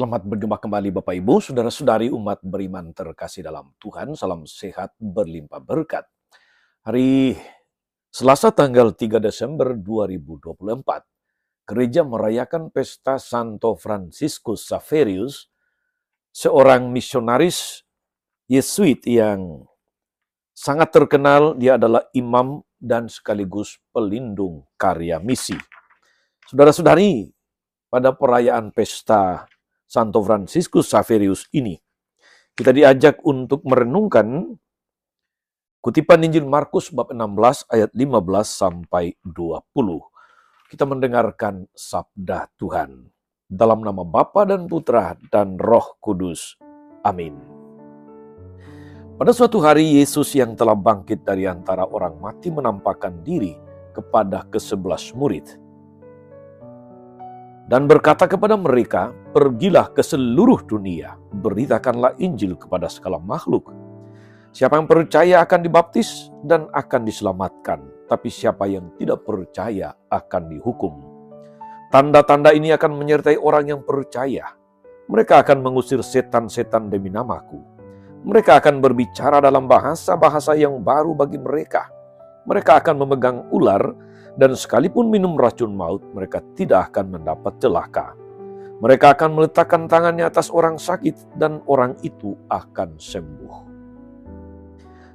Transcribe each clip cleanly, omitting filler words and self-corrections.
Selamat berjumpa kembali Bapak Ibu, Saudara-saudari umat beriman terkasih dalam Tuhan. Salam sehat berlimpah berkat. Hari Selasa tanggal 3 Desember 2024, gereja merayakan pesta Santo Franciscus Xaverius, seorang misionaris Yesuit yang sangat terkenal. Dia adalah imam dan sekaligus pelindung karya misi. Saudara-saudari, pada perayaan pesta Santo Franciscus Xaverius ini, kita diajak untuk merenungkan kutipan Injil Markus bab 16 ayat 15 sampai 20. Kita mendengarkan sabda Tuhan. Dalam nama Bapa dan Putra dan Roh Kudus. Amin. Pada suatu hari Yesus yang telah bangkit dari antara orang mati menampakkan diri kepada ke-11 murid dan berkata kepada mereka, "Pergilah ke seluruh dunia, beritakanlah Injil kepada segala makhluk. Siapa yang percaya akan dibaptis dan akan diselamatkan, tapi siapa yang tidak percaya akan dihukum. Tanda-tanda ini akan menyertai orang yang percaya. Mereka akan mengusir setan-setan demi namaku. Mereka akan berbicara dalam bahasa-bahasa yang baru bagi mereka. Mereka akan memegang ular, dan sekalipun minum racun maut, mereka tidak akan mendapat celaka. Mereka akan meletakkan tangannya atas orang sakit, dan orang itu akan sembuh."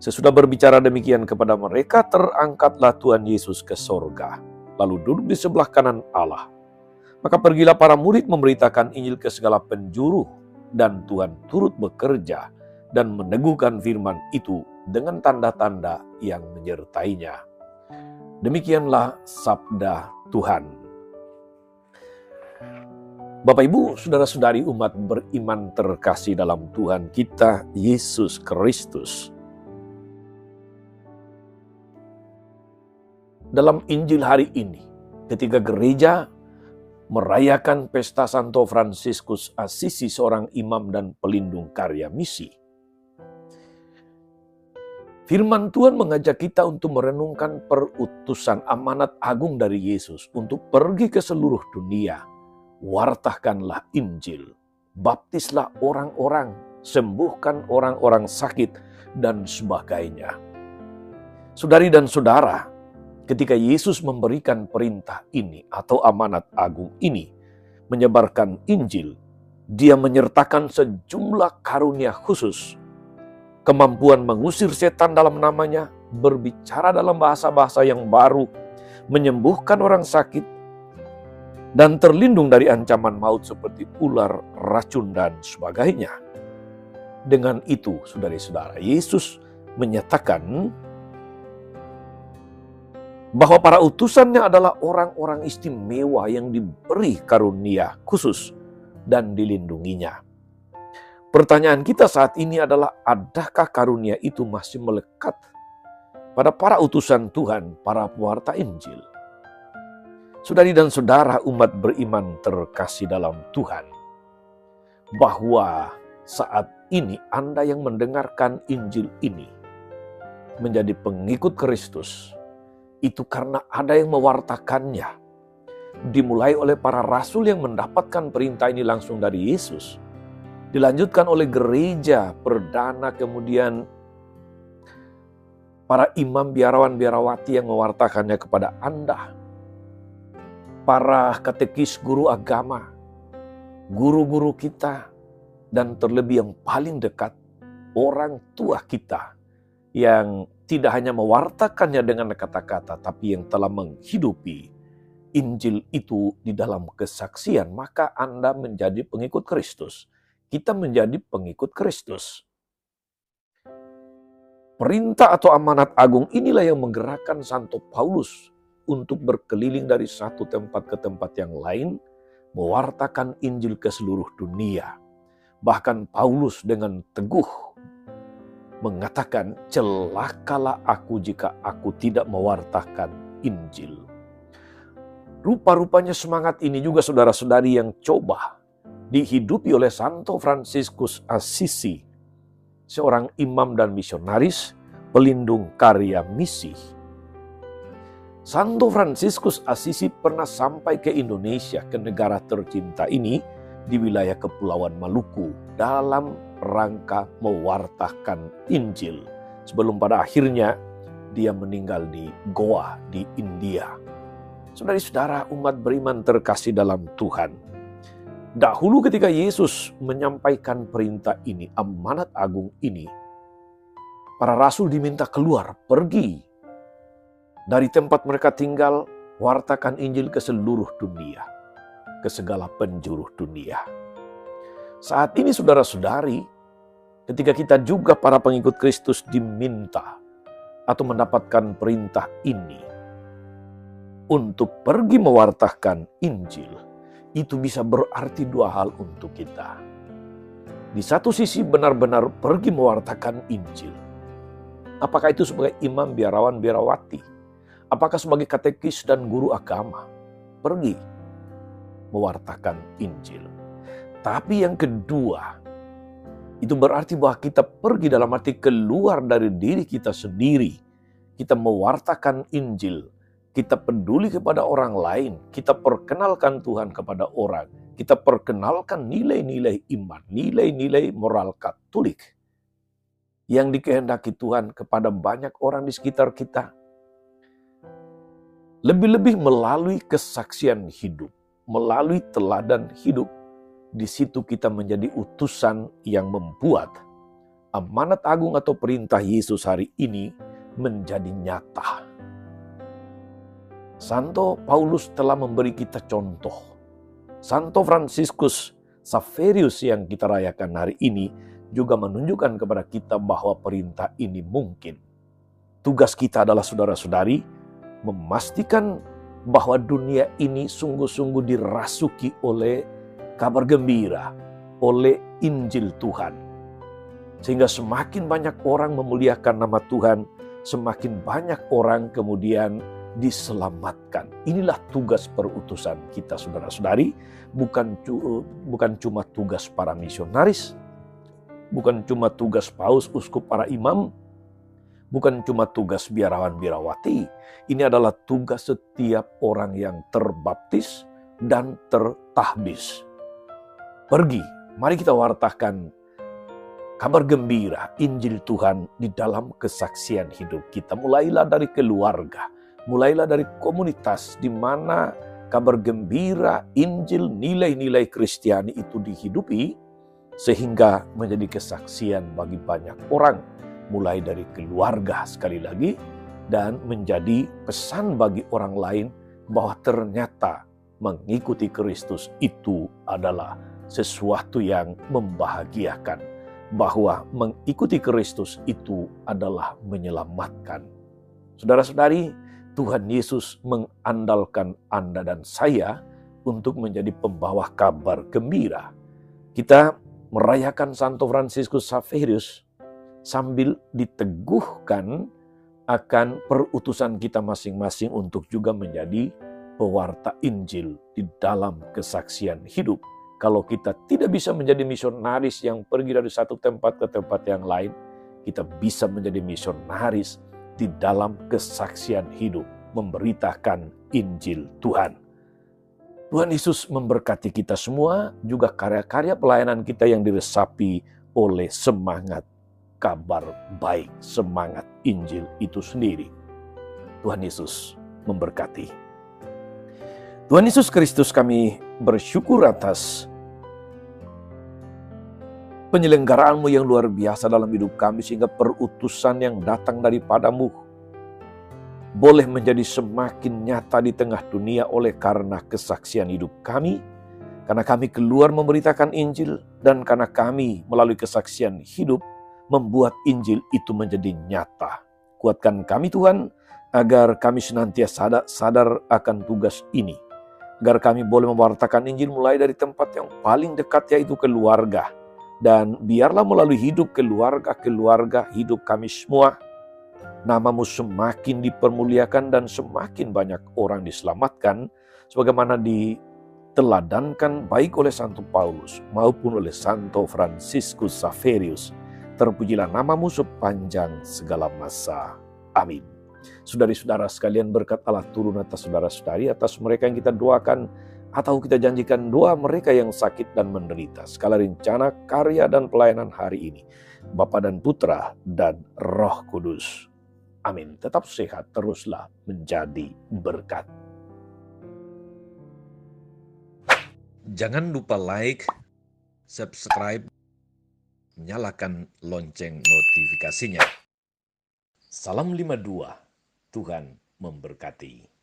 Sesudah berbicara demikian kepada mereka, terangkatlah Tuhan Yesus ke sorga, lalu duduk di sebelah kanan Allah. Maka pergilah para murid memberitakan Injil ke segala penjuru, dan Tuhan turut bekerja dan meneguhkan firman itu dengan tanda-tanda yang menyertainya. Demikianlah sabda Tuhan. Bapak Ibu, saudara-saudari umat beriman terkasih dalam Tuhan kita Yesus Kristus. Dalam Injil hari ini, ketika gereja merayakan pesta Santo Franciscus Assisi, seorang imam dan pelindung karya misi, firman Tuhan mengajak kita untuk merenungkan perutusan amanat agung dari Yesus untuk pergi ke seluruh dunia. Wartakanlah Injil, baptislah orang-orang, sembuhkan orang-orang sakit, dan sebagainya. Saudari dan saudara, ketika Yesus memberikan perintah ini atau amanat agung ini, menyebarkan Injil, Dia menyertakan sejumlah karunia khusus, kemampuan mengusir setan dalam namanya, berbicara dalam bahasa-bahasa yang baru, menyembuhkan orang sakit, dan terlindung dari ancaman maut seperti ular, racun, dan sebagainya. Dengan itu, saudara-saudara, Yesus menyatakan bahwa para utusannya adalah orang-orang istimewa yang diberi karunia khusus dan dilindunginya. Pertanyaan kita saat ini adalah, adakah karunia itu masih melekat pada para utusan Tuhan, para pewarta Injil? Saudari dan saudara umat beriman terkasih dalam Tuhan, bahwa saat ini Anda yang mendengarkan Injil ini menjadi pengikut Kristus, itu karena ada yang mewartakannya. Dimulai oleh para rasul yang mendapatkan perintah ini langsung dari Yesus. Dilanjutkan oleh gereja perdana, kemudian para imam biarawan-biarawati yang mewartakannya kepada Anda. Para katekis, guru agama, guru-guru kita, dan terlebih yang paling dekat, orang tua kita yang tidak hanya mewartakannya dengan kata-kata, tapi yang telah menghidupi Injil itu di dalam kesaksian. Maka Anda menjadi pengikut Kristus. Kita menjadi pengikut Kristus. Perintah atau amanat agung inilah yang menggerakkan Santo Paulus untuk berkeliling dari satu tempat ke tempat yang lain, mewartakan Injil ke seluruh dunia. Bahkan Paulus dengan teguh mengatakan, "Celakalah aku jika aku tidak mewartakan Injil." Rupa-rupanya semangat ini juga saudara-saudari yang coba dihidupi oleh Santo Franciscus Assisi, seorang imam dan misionaris, pelindung karya misi. Santo Franciscus Assisi pernah sampai ke Indonesia, ke negara tercinta ini, di wilayah Kepulauan Maluku dalam rangka mewartakan Injil. Sebelum pada akhirnya dia meninggal di Goa di India. Saudara-saudara umat beriman terkasih dalam Tuhan. Dahulu ketika Yesus menyampaikan perintah ini, amanat agung ini, para rasul diminta keluar, pergi dari tempat mereka tinggal, wartakan Injil ke seluruh dunia, ke segala penjuru dunia. Saat ini saudara-saudari, ketika kita juga para pengikut Kristus diminta atau mendapatkan perintah ini untuk pergi mewartakan Injil, itu bisa berarti dua hal untuk kita. Di satu sisi benar-benar pergi mewartakan Injil. Apakah itu sebagai imam, biarawan, biarawati? Apakah sebagai katekis dan guru agama? Pergi mewartakan Injil. Tapi yang kedua, itu berarti bahwa kita pergi dalam arti keluar dari diri kita sendiri. Kita mewartakan Injil. Kita peduli kepada orang lain, kita perkenalkan Tuhan kepada orang, kita perkenalkan nilai-nilai iman, nilai-nilai moral Katolik yang dikehendaki Tuhan kepada banyak orang di sekitar kita. Lebih-lebih melalui kesaksian hidup, melalui teladan hidup, di situ kita menjadi utusan yang membuat amanat agung atau perintah Yesus hari ini menjadi nyata. Santo Paulus telah memberi kita contoh. Santo Fransiskus Xaverius yang kita rayakan hari ini juga menunjukkan kepada kita bahwa perintah ini mungkin. Tugas kita adalah saudara-saudari memastikan bahwa dunia ini sungguh-sungguh dirasuki oleh kabar gembira, oleh Injil Tuhan. Sehingga semakin banyak orang memuliakan nama Tuhan, semakin banyak orang kemudian diselamatkan. Inilah tugas perutusan kita saudara-saudari, bukan cuma tugas para misionaris, bukan cuma tugas paus, uskup, para imam, bukan cuma tugas biarawan biarawati. Ini adalah tugas setiap orang yang terbaptis dan tertahbis. Pergi, mari kita wartakan kabar gembira Injil Tuhan di dalam kesaksian hidup kita. Mulailah dari keluarga. Mulailah dari komunitas di mana kabar gembira, Injil, nilai-nilai Kristiani itu dihidupi sehingga menjadi kesaksian bagi banyak orang. Mulai dari keluarga sekali lagi dan menjadi pesan bagi orang lain bahwa ternyata mengikuti Kristus itu adalah sesuatu yang membahagiakan. Bahwa mengikuti Kristus itu adalah menyelamatkan. Saudara-saudari, Tuhan Yesus mengandalkan Anda dan saya untuk menjadi pembawa kabar gembira. Kita merayakan Santo Fransiskus Xaverius sambil diteguhkan akan perutusan kita masing-masing untuk juga menjadi pewarta Injil di dalam kesaksian hidup. Kalau kita tidak bisa menjadi misionaris yang pergi dari satu tempat ke tempat yang lain, kita bisa menjadi misionaris di dalam kesaksian hidup, memberitakan Injil Tuhan. Tuhan Yesus memberkati kita semua, juga karya-karya pelayanan kita yang diresapi oleh semangat kabar baik, semangat Injil itu sendiri. Tuhan Yesus memberkati. Tuhan Yesus Kristus, kami bersyukur atas penyelenggaraanmu yang luar biasa dalam hidup kami, sehingga perutusan yang datang daripadamu boleh menjadi semakin nyata di tengah dunia oleh karena kesaksian hidup kami, karena kami keluar memberitakan Injil, dan karena kami melalui kesaksian hidup membuat Injil itu menjadi nyata. Kuatkan kami Tuhan, agar kami senantiasa sadar akan tugas ini, agar kami boleh mewartakan Injil mulai dari tempat yang paling dekat, yaitu keluarga. Dan biarlah melalui hidup keluarga hidup kami semua, namamu semakin dipermuliakan dan semakin banyak orang diselamatkan, sebagaimana diteladankan baik oleh Santo Paulus maupun oleh Santo Fransiskus Xaverius. Terpujilah namamu sepanjang segala masa. Amin. Saudari-saudara sekalian, berkat Allah turun atas saudara-saudari, atas mereka yang kita doakan Atau kita janjikan doa mereka yang sakit dan menderita, segala rencana, karya, dan pelayanan hari ini, Bapa dan Putra dan Roh Kudus. Amin. Tetap sehat, teruslah menjadi berkat. Jangan lupa like, subscribe, nyalakan lonceng notifikasinya. Salam 52, Tuhan memberkati.